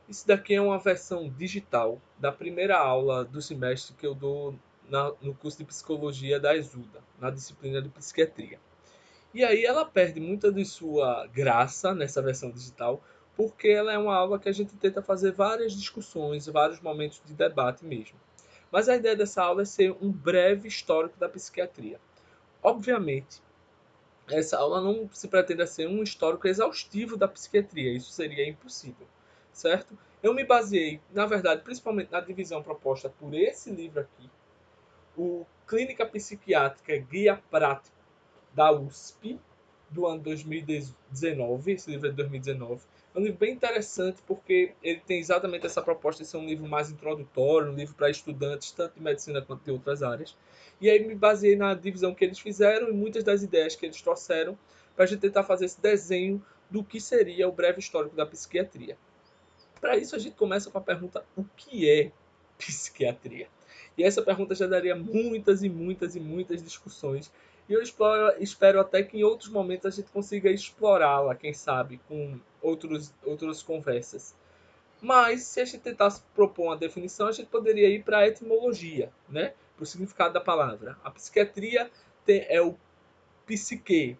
Isso daqui é uma versão digital da primeira aula do semestre que eu dou no curso de psicologia da Exuda, na disciplina de psiquiatria. E aí ela perde muita de sua graça nessa versão digital, porque ela é uma aula que a gente tenta fazer várias discussões, vários momentos de debate mesmo. Mas a ideia dessa aula é ser um breve histórico da psiquiatria. Obviamente, essa aula não se pretende ser um histórico exaustivo da psiquiatria, isso seria impossível, certo? Eu me baseei, na verdade, principalmente na divisão proposta por esse livro aqui, o Clínica Psiquiátrica Guia Prático da USP, do ano 2019, esse livro é de 2019. É um livro bem interessante porque ele tem exatamente essa proposta de ser um livro mais introdutório, um livro para estudantes, tanto de medicina quanto de outras áreas. E aí me baseei na divisão que eles fizeram e muitas das ideias que eles trouxeram para a gente tentar fazer esse desenho do que seria o breve histórico da psiquiatria. Para isso, a gente começa com a pergunta: o que é psiquiatria? E essa pergunta já daria muitas e muitas e muitas discussões. E eu espero até que em outros momentos a gente consiga explorá-la, quem sabe, com outras conversas. Mas, se a gente tentasse propor uma definição, a gente poderia ir para a etimologia, né? Para o significado da palavra. A psiquiatria é o psique,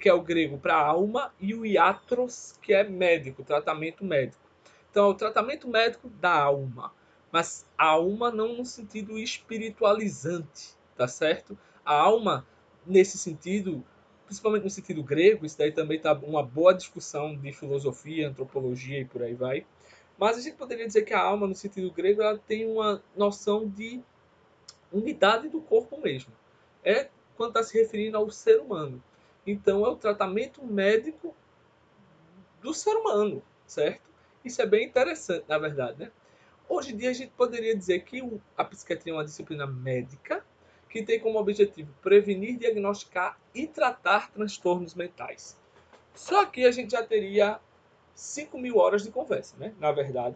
que é o grego para alma, e o iatros, que é médico, tratamento médico. Então, é o tratamento médico da alma, mas a alma não no sentido espiritualizante, tá certo? A alma, nesse sentido, principalmente no sentido grego, isso daí também está uma boa discussão de filosofia, antropologia e por aí vai. Mas a gente poderia dizer que a alma, no sentido grego, ela tem uma noção de unidade do corpo mesmo. É quando está se referindo ao ser humano. Então, é o tratamento médico do ser humano, certo? Isso é bem interessante, na verdade, né? Hoje em dia, a gente poderia dizer que a psiquiatria é uma disciplina médica que tem como objetivo prevenir, diagnosticar e tratar transtornos mentais. Só que a gente já teria 5.000 horas de conversa, né? Na verdade.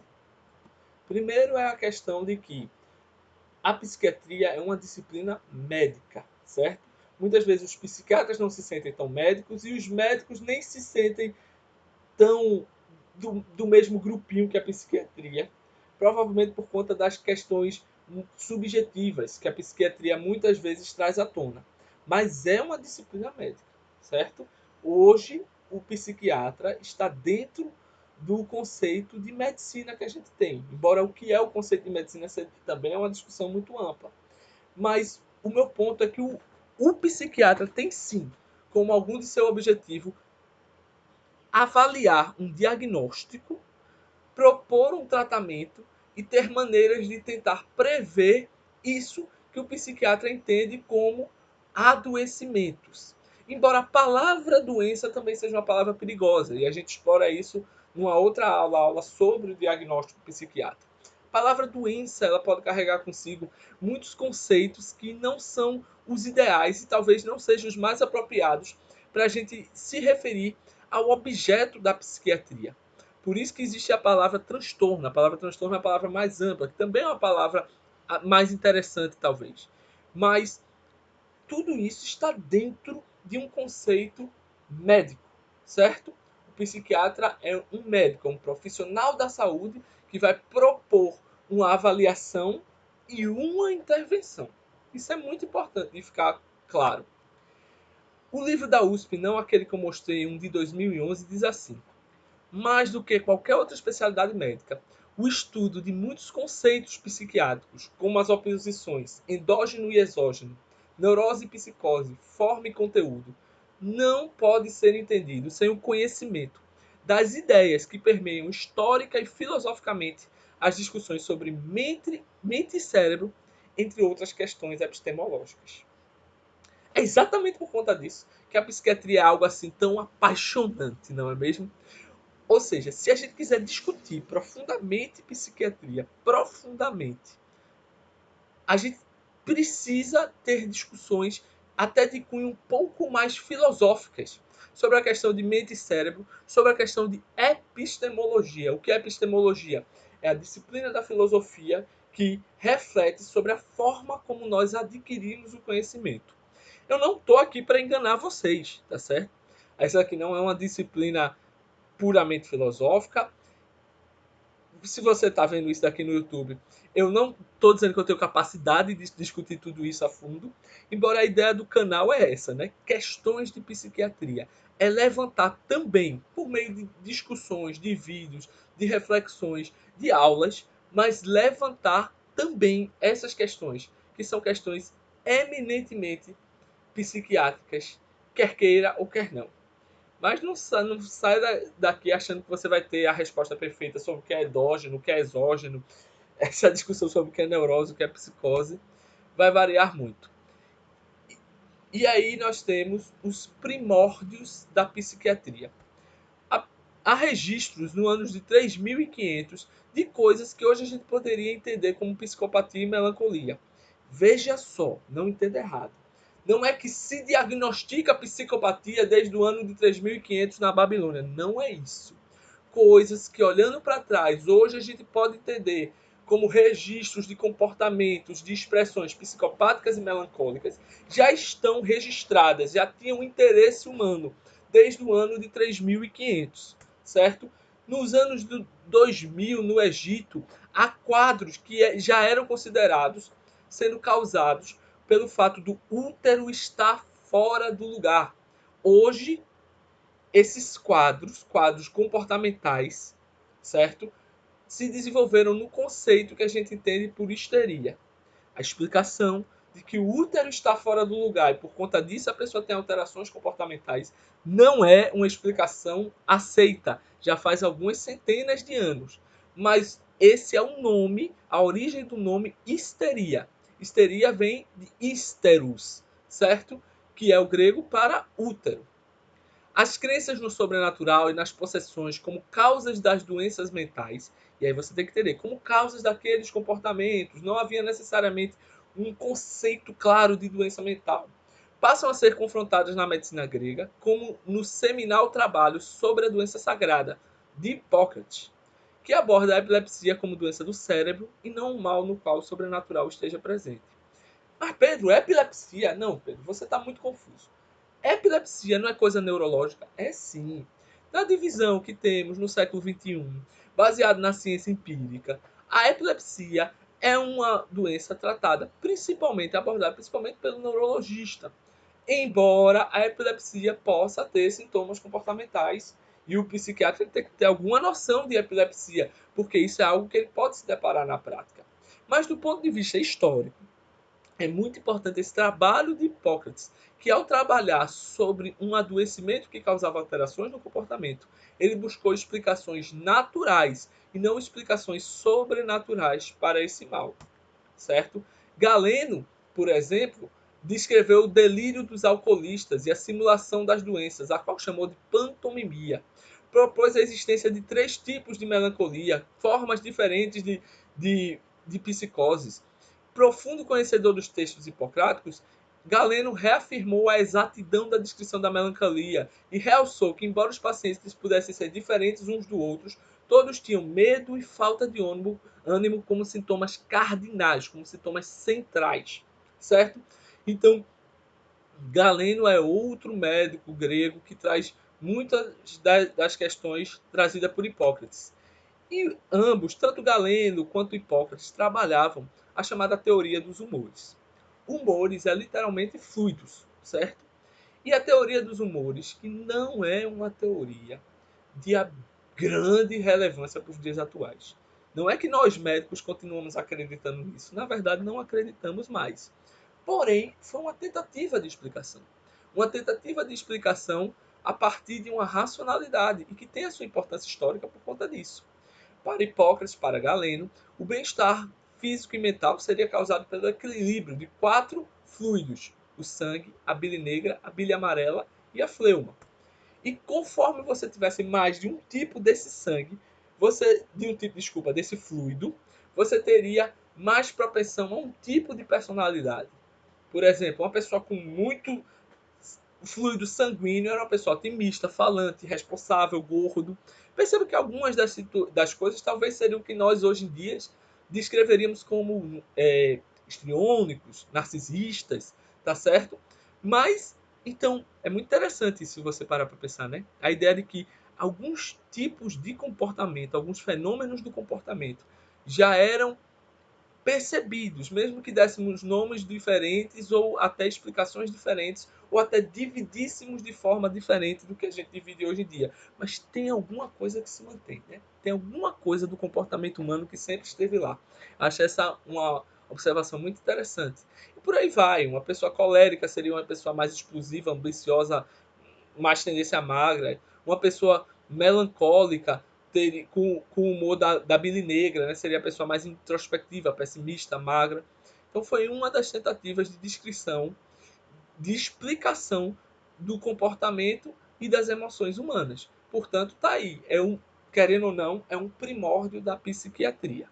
Primeiro é a questão de que a psiquiatria é uma disciplina médica, certo? Muitas vezes os psiquiatras não se sentem tão médicos e os médicos nem se sentem tão do mesmo grupinho que a psiquiatria, provavelmente por conta das questões subjetivas que a psiquiatria muitas vezes traz à tona. Mas é uma disciplina médica, certo? Hoje, o psiquiatra está dentro do conceito de medicina que a gente tem. Embora o que é o conceito de medicina também é uma discussão muito ampla. Mas o meu ponto é que o psiquiatra tem sim como algum de seu objetivo avaliar um diagnóstico, propor um tratamento e ter maneiras de tentar prever isso que o psiquiatra entende como adoecimentos. Embora a palavra doença também seja uma palavra perigosa, e a gente explora isso numa outra aula, aula sobre o diagnóstico psiquiátrico. A palavra doença ela pode carregar consigo muitos conceitos que não são os ideais e talvez não sejam os mais apropriados para a gente se referir ao objeto da psiquiatria. Por isso que existe a palavra transtorno. A palavra transtorno é a palavra mais ampla, que também é uma palavra mais interessante, talvez. Mas tudo isso está dentro de um conceito médico, certo? O psiquiatra é um médico, é um profissional da saúde que vai propor uma avaliação e uma intervenção. Isso é muito importante de ficar claro. O livro da USP, não aquele que eu mostrei, um de 2011, diz assim: mais do que qualquer outra especialidade médica, o estudo de muitos conceitos psiquiátricos, como as oposições endógeno e exógeno, neurose e psicose, forma e conteúdo, não pode ser entendido sem o conhecimento das ideias que permeiam histórica e filosoficamente as discussões sobre mente e cérebro, entre outras questões epistemológicas. É exatamente por conta disso que a psiquiatria é algo assim tão apaixonante, não é mesmo? Ou seja, se a gente quiser discutir profundamente psiquiatria, profundamente, a gente precisa ter discussões até de cunho um pouco mais filosóficas sobre a questão de mente e cérebro, sobre a questão de epistemologia. O que é epistemologia? É a disciplina da filosofia que reflete sobre a forma como nós adquirimos o conhecimento. Eu não estou aqui para enganar vocês, tá certo? Essa aqui não é uma disciplina puramente filosófica. se você está vendo isso daqui no YouTube, eu não estou dizendo que eu tenho capacidade de discutir tudo isso a fundo, embora a ideia do canal é essa, né? Questões de psiquiatria. É levantar também, por meio de discussões, de vídeos, de reflexões, de aulas, mas levantar também essas questões, que são questões eminentemente psiquiátricas, quer queira ou quer não. Mas não sai daqui achando que você vai ter a resposta perfeita sobre o que é endógeno, o que é exógeno. Essa discussão sobre o que é neurose, o que é psicose, vai variar muito. E aí nós temos os primórdios da psiquiatria. Há, há registros no ano de 3.500 de coisas que hoje a gente poderia entender como psicopatia e melancolia. Veja só, não entenda errado. Não é que se diagnostica psicopatia desde o ano de 3.500 na Babilônia. Não é isso. Coisas que, olhando para trás, hoje a gente pode entender como registros de comportamentos, de expressões psicopáticas e melancólicas, já estão registradas, já tinham interesse humano desde o ano de 3.500, certo? Nos anos 2000, no Egito, há quadros que já eram considerados sendo causados pelo fato do útero estar fora do lugar. Hoje, esses quadros comportamentais, certo? Se desenvolveram no conceito que a gente entende por histeria. A explicação de que o útero está fora do lugar e por conta disso a pessoa tem alterações comportamentais não é uma explicação aceita, já faz algumas centenas de anos. Mas esse é o nome, a origem do nome histeria. Histeria vem de histeros, certo? Que é o grego para útero. As crenças no sobrenatural e nas possessões como causas das doenças mentais, e aí você tem que entender, como causas daqueles comportamentos, não havia necessariamente um conceito claro de doença mental. Passam a ser confrontadas na medicina grega, como no seminal trabalho sobre a doença sagrada, de Hipócrates, que aborda a epilepsia como doença do cérebro e não um mal no qual o sobrenatural esteja presente. Mas Pedro, epilepsia? Não, Pedro, você está muito confuso. Epilepsia não é coisa neurológica? É sim. Na divisão que temos no século XXI, baseado na ciência empírica, a epilepsia é uma doença tratada principalmente, abordada principalmente pelo neurologista. Embora a epilepsia possa ter sintomas comportamentais e o psiquiatra tem que ter alguma noção de epilepsia, porque isso é algo que ele pode se deparar na prática. Mas do ponto de vista histórico, é muito importante esse trabalho de Hipócrates, que ao trabalhar sobre um adoecimento que causava alterações no comportamento, ele buscou explicações naturais e não explicações sobrenaturais para esse mal, certo? Galeno, por exemplo, descreveu o delírio dos alcoolistas e a simulação das doenças, a qual chamou de pantomimia. Propôs a existência de 3 tipos de melancolia, formas diferentes de psicoses. Profundo conhecedor dos textos hipocráticos, Galeno reafirmou a exatidão da descrição da melancolia e realçou que, embora os pacientes pudessem ser diferentes uns dos outros, todos tinham medo e falta de ânimo como sintomas cardinais, como sintomas centrais, certo? Então, Galeno é outro médico grego que traz muitas das questões trazidas por Hipócrates. E ambos, tanto Galeno quanto Hipócrates, trabalhavam a chamada teoria dos humores. Humores é literalmente fluidos, certo? E a teoria dos humores, que não é uma teoria de grande relevância para os dias atuais. Não é que nós médicos continuamos acreditando nisso, na verdade não acreditamos mais. Porém, foi uma tentativa de explicação. Uma tentativa de explicação a partir de uma racionalidade e que tem a sua importância histórica por conta disso. Para Hipócrates, para Galeno, o bem-estar físico e mental seria causado pelo equilíbrio de 4 fluidos: o sangue, a bile negra, a bile amarela e a fleuma. E conforme você tivesse mais de um tipo desse sangue, desse fluido, você teria mais propensão a um tipo de personalidade. Por exemplo, uma pessoa com muito fluido sanguíneo era uma pessoa otimista, falante, responsável, gordo. Perceba que algumas das coisas talvez seriam o que nós hoje em dia descreveríamos como histriônicos, narcisistas, tá certo? Mas, então, é muito interessante isso se você parar para pensar, né? A ideia de que alguns tipos de comportamento, alguns fenômenos do comportamento já eram percebidos, mesmo que dessemos nomes diferentes ou até explicações diferentes, ou até dividíssemos de forma diferente do que a gente divide hoje em dia. Mas tem alguma coisa que se mantém, né? Tem alguma coisa do comportamento humano que sempre esteve lá. Acho essa uma observação muito interessante. E por aí vai. Uma pessoa colérica seria uma pessoa mais explosiva, ambiciosa, mais tendência magra. Uma pessoa melancólica com o humor da Billy Negra, né? Seria a pessoa mais introspectiva, pessimista, magra. Então foi uma das tentativas de descrição, de explicação do comportamento e das emoções humanas. Portanto, tá aí. Querendo ou não, é um primórdio da psiquiatria.